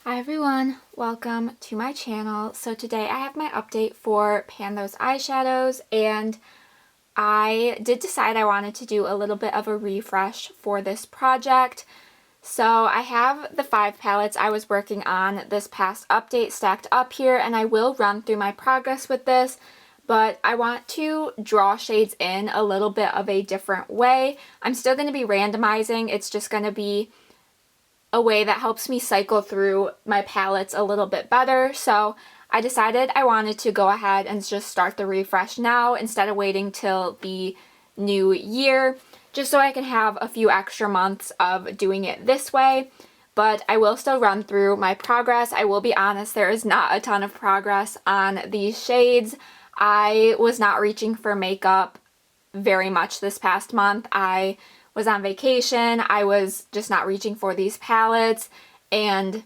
Hi everyone, welcome to my channel. So today I have my update for Pan Those Eyeshadows, and I did decide I wanted to do a little bit of a refresh for this project. So I have the 5 palettes I was working on this past update stacked up here, and I will run through my progress with this, but I want to draw shades in a little bit of a different way. I'm still going to be randomizing. It's just going to be a way that helps me cycle through my palettes a little bit better. So I decided I wanted to go ahead and just start the refresh now instead of waiting till the new year, just so I can have a few extra months of doing it this way. But I will still run through my progress. I will be honest, there is not a ton of progress on these shades. I was not reaching for makeup very much this past month. I was on vacation. I was just not reaching for these palettes, and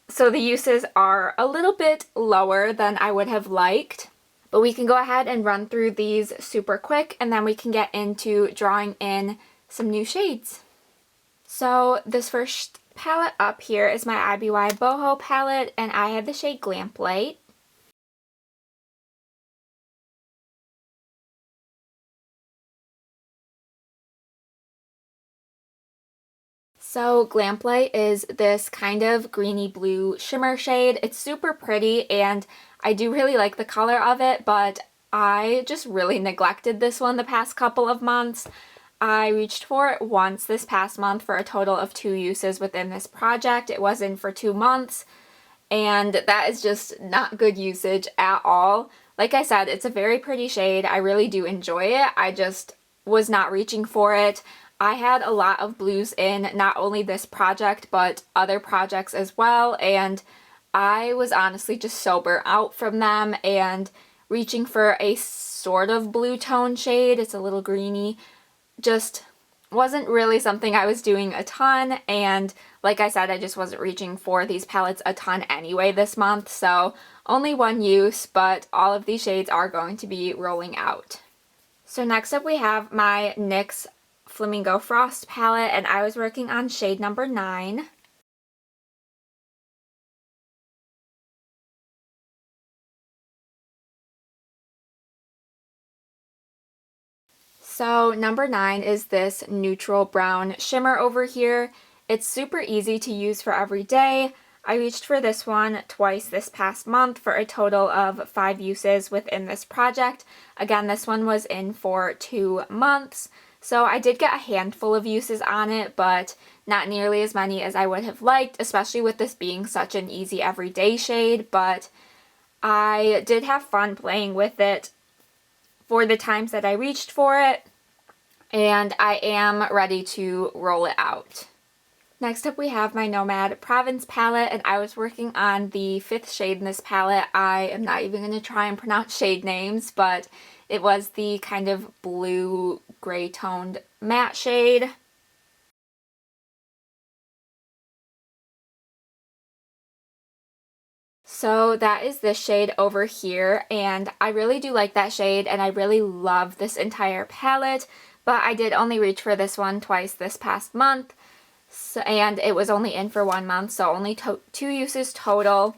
so the uses are a little bit lower than I would have liked. But we can go ahead and run through these super quick, and then we can get into drawing in some new shades. So this first palette up here is my IBY Boho palette, and I have the shade Lamplight. So Lamplight is this kind of greeny blue shimmer shade. It's super pretty and I do really like the color of it, but I just really neglected this one the past couple of months. I reached for it once this past month for a total of 2 uses within this project. It was in for 2 months, and that is just not good usage at all. Like I said, it's a very pretty shade. I really do enjoy it. I just was not reaching for it. I had a lot of blues in not only this project but other projects as well, and I was honestly just so burnt out from them, and reaching for a sort of blue tone shade, it's a little greeny, just wasn't really something I was doing a ton. And like I said, I just wasn't reaching for these palettes a ton anyway this month, so only 1 use, but all of these shades are going to be rolling out. So next up we have my NYX Flamingo Frost palette, and I was working on shade number 9. So number 9 is this neutral brown shimmer over here. It's super easy to use for every day. I reached for this one twice this past month for a total of 5 uses within this project. Again, this one was in for 2 months. So I did get a handful of uses on it, but not nearly as many as I would have liked, especially with this being such an easy everyday shade. But I did have fun playing with it for the times that I reached for it, and I am ready to roll it out. Next up we have my Nomad Province palette, and I was working on the 5th shade in this palette. I am not even going to try and pronounce shade names, but it was the kind of blue gray toned matte shade. So that is this shade over here, and I really do like that shade, and I really love this entire palette, but I did only reach for this one twice this past month, and it was only in for 1 month, so only 2 uses total.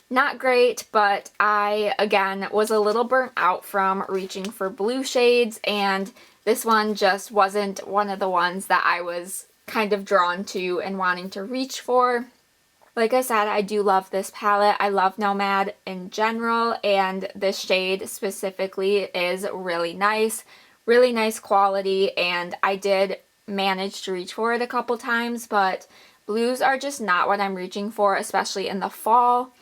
Not great, but I, again, was a little burnt out from reaching for blue shades, and this one just wasn't one of the ones that I was kind of drawn to and wanting to reach for. Like I said, I do love this palette. I love Nomad in general, and this shade specifically is really nice quality, and I did manage to reach for it a couple times, but blues are just not what I'm reaching for, especially in the fall.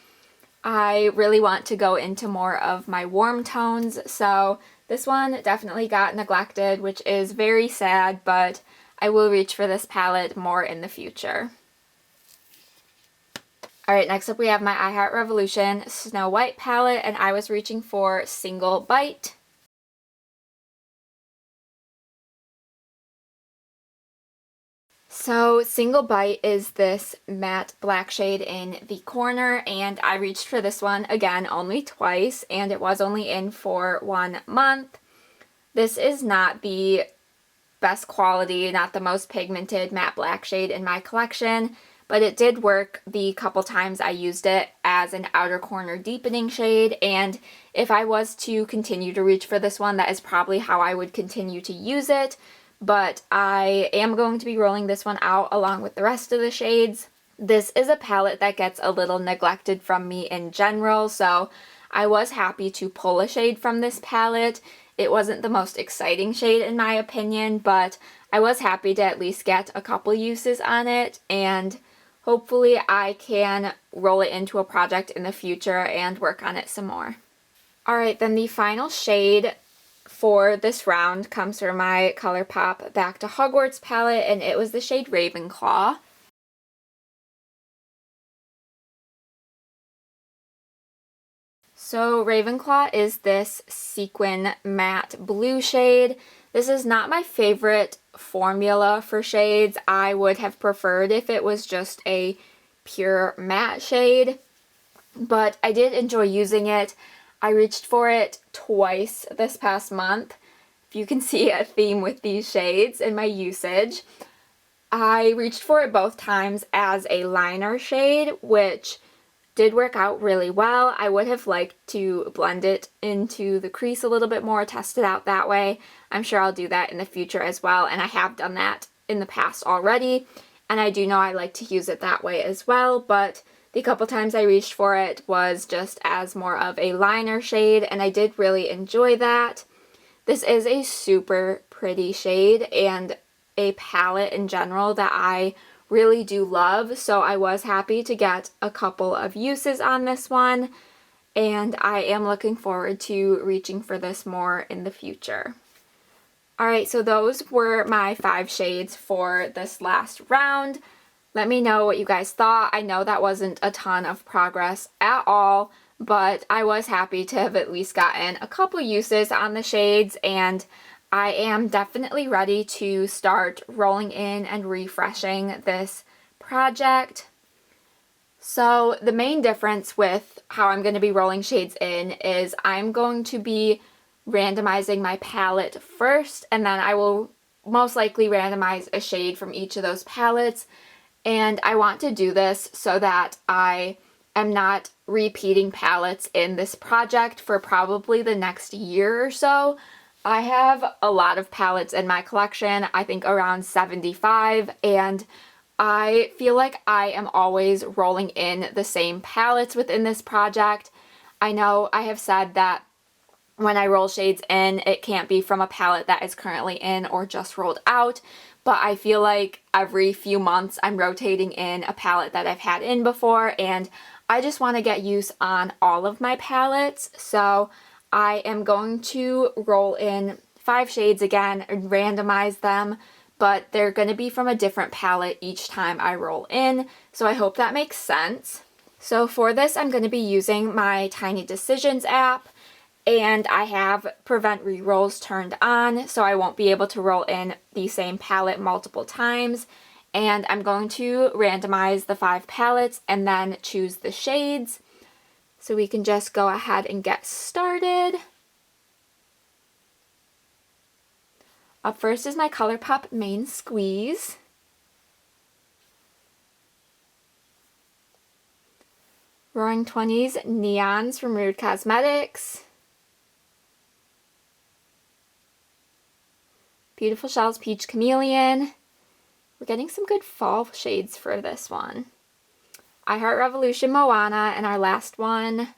I really want to go into more of my warm tones, so this one definitely got neglected, which is very sad, but I will reach for this palette more in the future. Alright, next up we have my I Heart Revolution Snow White palette, and I was reaching for Single Bite. So Single Bite is this matte black shade in the corner, and I reached for this one again only twice, and it was only in for 1 month. This is not the best quality, not the most pigmented matte black shade in my collection, but it did work the couple times I used it as an outer corner deepening shade, and if I was to continue to reach for this one, that is probably how I would continue to use it, but I am going to be rolling this one out along with the rest of the shades. This is a palette that gets a little neglected from me in general, so I was happy to pull a shade from this palette. It wasn't the most exciting shade in my opinion, but I was happy to at least get a couple uses on it, and hopefully I can roll it into a project in the future and work on it some more. Alright, then the final shade for this round comes from my ColourPop Back to Hogwarts palette, and it was the shade Ravenclaw. So Ravenclaw is this sequin matte blue shade. This is not my favorite formula for shades. I would have preferred if it was just a pure matte shade, but I did enjoy using it. I reached for it twice this past month. If you can see a theme with these shades in my usage. I reached for it both times as a liner shade, which did work out really well. I would have liked to blend it into the crease a little bit more, test it out that way. I'm sure I'll do that in the future as well, and I have done that in the past already, and I do know I like to use it that way as well, but the couple times I reached for it was just as more of a liner shade, and I did really enjoy that. This is a super pretty shade and a palette in general that I really do love, so I was happy to get a couple of uses on this one, and I am looking forward to reaching for this more in the future. Alright, so those were my 5 shades for this last round. Let me know what you guys thought. I know that wasn't a ton of progress at all, but I was happy to have at least gotten a couple uses on the shades, and I am definitely ready to start rolling in and refreshing this project. So the main difference with how I'm going to be rolling shades in is I'm going to be randomizing my palette first, and then I will most likely randomize a shade from each of those palettes, and I want to do this so that I am not repeating palettes in this project for probably the next year or so. I have a lot of palettes in my collection, I think around 75, and I feel like I am always rolling in the same palettes within this project. I know I have said that when I roll shades in, it can't be from a palette that is currently in or just rolled out, but I feel like every few months I'm rotating in a palette that I've had in before, and I just want to get use on all of my palettes, so I am going to roll in 5 shades again and randomize them, but they're going to be from a different palette each time I roll in, so I hope that makes sense. So for this, I'm going to be using my Tiny Decisions app, and I have Prevent Rerolls turned on, so I won't be able to roll in the same palette multiple times, and I'm going to randomize the 5 palettes and then choose the shades. So we can just go ahead and get started. Up first is my ColourPop Main Squeeze. Roaring 20s Neons from Rude Cosmetics. Beautiful Shellz Peach Chameleon. We're getting some good fall shades for this one. I Heart Revolution Moana, and our last one,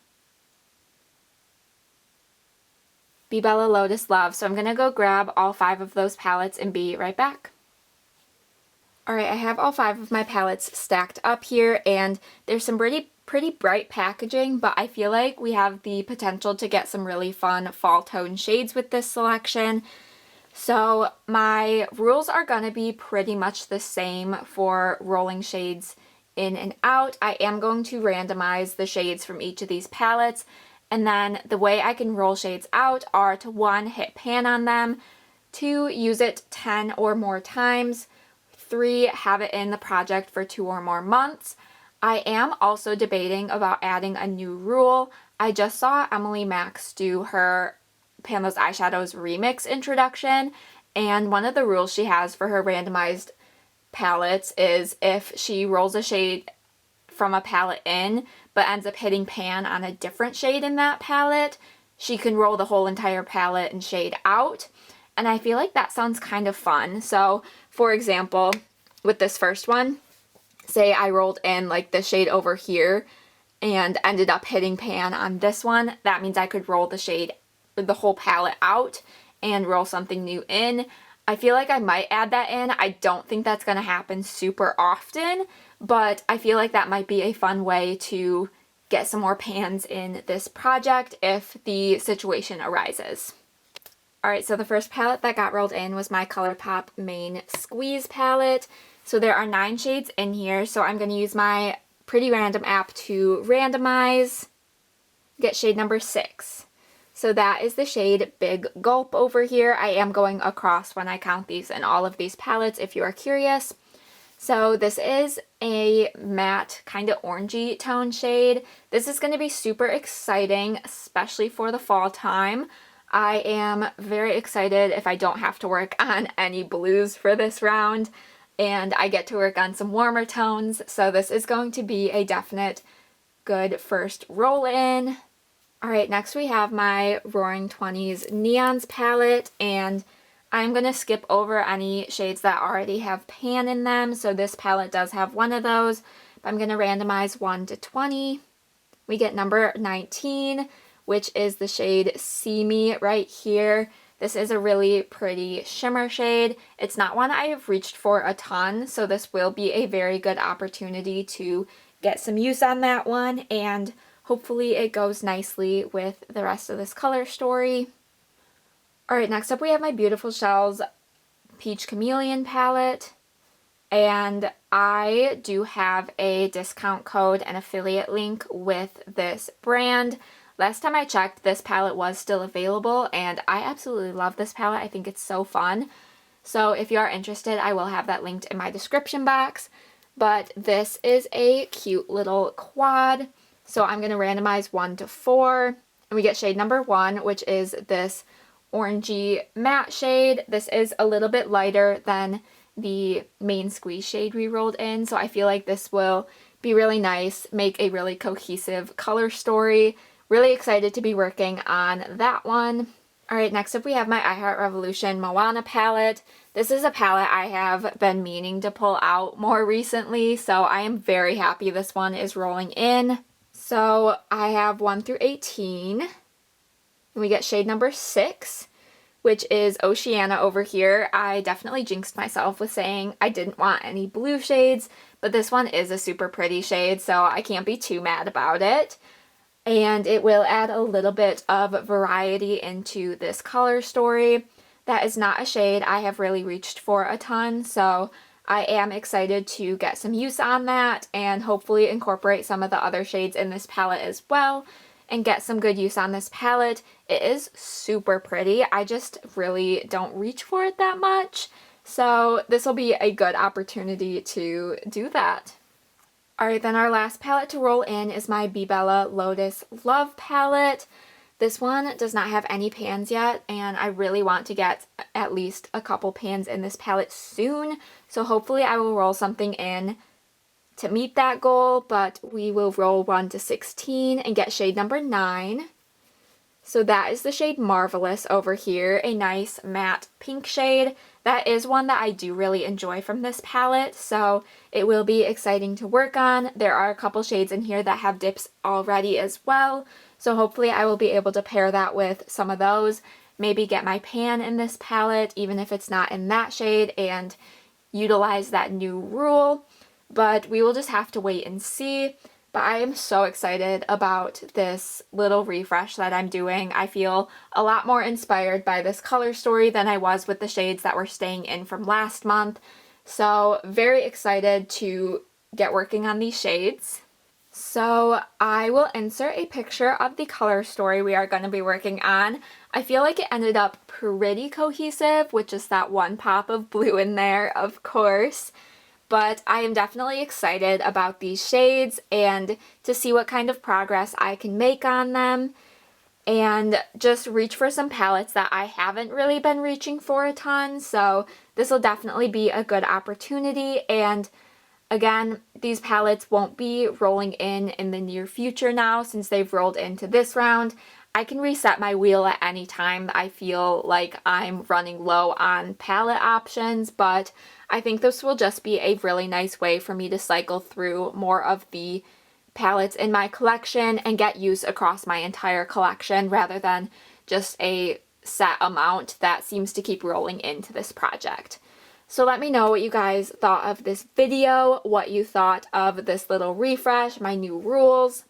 Be Bella Lotus Love. So I'm going to go grab all 5 of those palettes and be right back. Alright, I have all 5 of my palettes stacked up here, and there's some pretty bright packaging, but I feel like we have the potential to get some really fun fall tone shades with this selection. So my rules are going to be pretty much the same for rolling shades in and out. I am going to randomize the shades from each of these palettes, and then the way I can roll shades out are to 1, hit pan on them, 2, use it 10 or more times, 3, have it in the project for 2 or more months. I am also debating about adding a new rule. I just saw Emily Max do her Pan Those Eyeshadows remix introduction, and one of the rules she has for her randomized palettes is if she rolls a shade from a palette in, but ends up hitting pan on a different shade in that palette, she can roll the whole entire palette and shade out. And I feel like that sounds kind of fun. So, for example, with this first one, say I rolled in like the shade over here and ended up hitting pan on this one, that means I could roll the shade, the whole palette out and roll something new in. I feel like I might add that in. I don't think that's going to happen super often, but I feel like that might be a fun way to get some more pans in this project if the situation arises. Alright, so the first palette that got rolled in was my ColourPop Main Squeeze palette. So there are 9 shades in here, so I'm going to use my Pretty Random app to randomize, get shade number 6. So that is the shade Big Gulp over here. I am going across when I count these in all of these palettes if you are curious. So this is a matte, kind of orangey tone shade. This is going to be super exciting, especially for the fall time. I am very excited if I don't have to work on any blues for this round, and I get to work on some warmer tones. So this is going to be a definite good first roll in. Alright, next we have my Roaring 20s Neons palette, and I'm going to skip over any shades that already have pan in them. So this palette does have one of those, but I'm going to randomize 1 to 20. We get number 19, which is the shade See Me right here. This is a really pretty shimmer shade. It's not one I have reached for a ton, so this will be a very good opportunity to get some use on that one, and hopefully it goes nicely with the rest of this color story. Alright, next up we have my beautiful Shellz Peach Chameleon palette, and I do have a discount code and affiliate link with this brand. Last time I checked, this palette was still available, and I absolutely love this palette. I think it's so fun. So if you are interested, I will have that linked in my description box. But this is a cute little quad. So I'm going to randomize 1 to 4, and we get shade number 1, which is this orangey matte shade. This is a little bit lighter than the main squeeze shade we rolled in, so I feel like this will be really nice, make a really cohesive color story. Really excited to be working on that one. Alright, next up we have my I Heart Revolution Moana palette. This is a palette I have been meaning to pull out more recently, so I am very happy this one is rolling in. So I have 1 through 18, and we get shade number 6, which is Oceana over here. I definitely jinxed myself with saying I didn't want any blue shades, but this one is a super pretty shade, so I can't be too mad about it. And it will add a little bit of variety into this color story. That is not a shade I have really reached for a ton, so I am excited to get some use on that and hopefully incorporate some of the other shades in this palette as well and get some good use on this palette. It is super pretty. I just really don't reach for it that much, so this will be a good opportunity to do that. Alright, then our last palette to roll in is my Be Bella Lotus Love palette. This one does not have any pans yet, and I really want to get at least a couple pans in this palette soon, so hopefully I will roll something in to meet that goal, but we will roll 1 to 16 and get shade number 9. So that is the shade Marvelous over here, a nice matte pink shade. That is one that I do really enjoy from this palette, so it will be exciting to work on. There are a couple shades in here that have dips already as well, so hopefully I will be able to pair that with some of those. Maybe get my pan in this palette, even if it's not in that shade, and utilize that new rule. But we will just have to wait and see. But I am so excited about this little refresh that I'm doing. I feel a lot more inspired by this color story than I was with the shades that were staying in from last month. So very excited to get working on these shades. So I will insert a picture of the color story we are going to be working on. I feel like it ended up pretty cohesive with just that one pop of blue in there, of course. But I am definitely excited about these shades and to see what kind of progress I can make on them. and just reach for some palettes that I haven't really been reaching for a ton. So this will definitely be a good opportunity. And again, these palettes won't be rolling in the near future now since they've rolled into this round. I can reset my wheel at any time I feel like I'm running low on palette options, but I think this will just be a really nice way for me to cycle through more of the palettes in my collection and get use across my entire collection rather than just a set amount that seems to keep rolling into this project. So let me know what you guys thought of this video, what you thought of this little refresh, my new rules.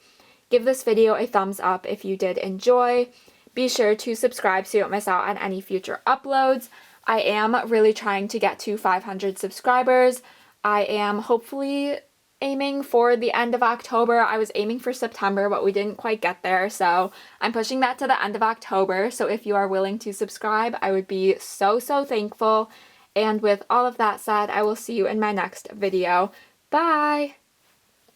Give this video a thumbs up if you did enjoy. Be sure to subscribe so you don't miss out on any future uploads. I am really trying to get to 500 subscribers. I am hopefully aiming for the end of October. I was aiming for September, but we didn't quite get there, so I'm pushing that to the end of October. So if you are willing to subscribe, I would be so thankful. And with all of that said, I will see you in my next video. Bye!